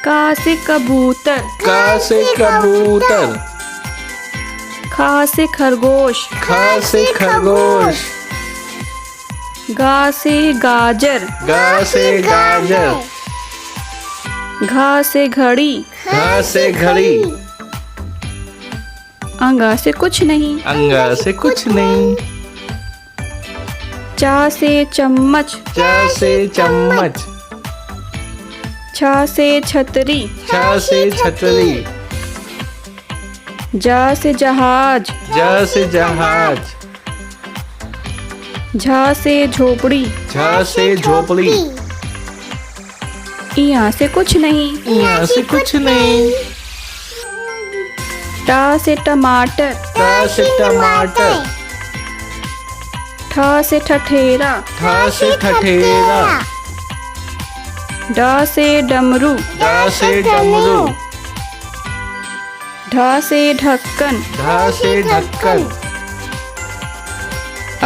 का से कबूतर, का से कबूतर, खा से खरगोश, खा से खरगोश, गा से गाजर, गा से गाजर, घा से घड़ी, घा से घड़ी, अंगा से कुछ नहीं, अंगा से कुछ नहीं, चा से चम्मच, चा से चम्मच, छा से छतरी, छा से छतरी, जा से जहाज, जा से जहाज, झा से झोपड़ी, झा से झोपड़ी, यहाँ से कुछ नहीं, यहाँ से कुछ नहीं, टा से टमाटर, टा से टमाटर, ठा से ठठेरा, ठा से ठठेरा, डा से डमरू, डा से डमरू, ढा से ढक्कन, ढा से ढक्कन,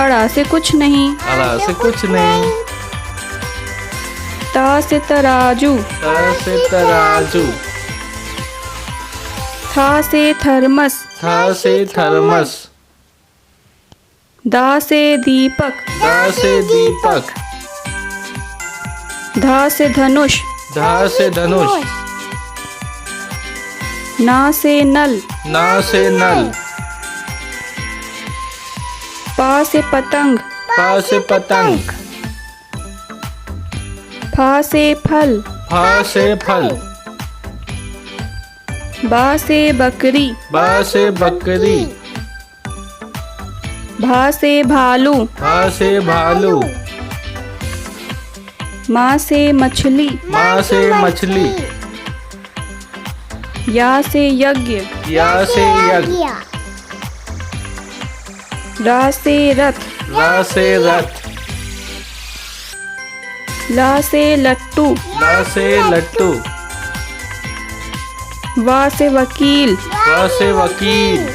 अड़ा से कुछ नहीं, अड़ा से कुछ नहीं, ता से तराजू, ता से तराजू, था से थर्मस, था से थर्मस, दा से दीपक, दा से दीपक, धा से धनुष, धा से धनुष, ना से नल, ना से नल, पा से पतंग, पा से पतंग, फा से फल, फा से फल, बा से बकरी, बा से बकरी, भा से भालू, भा से भालू, माँ से मछली, माँ से मछली, या से यज्ञ, या से यज्ञ, रा से रथ, रा से रथ, ला से लट्टू, ला से लट्टू, वा से वकील, वा से वकील,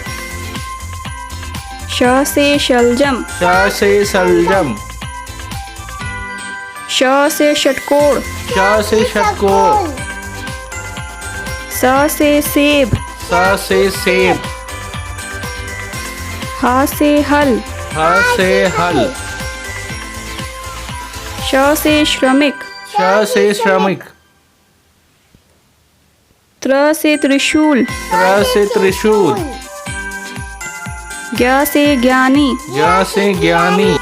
श से शलजम, शा से सलजम, श से षटकोण, शा से षटकोण, सा से सेब, सा से सेब, हा से हल, हा से हल, श से श्रमिक, शा से श्रमिक, त्र से त्रिशूल, त्र से त्रिशूल, ज्ञा से ज्ञानी, ज्ञा से ज्ञानी,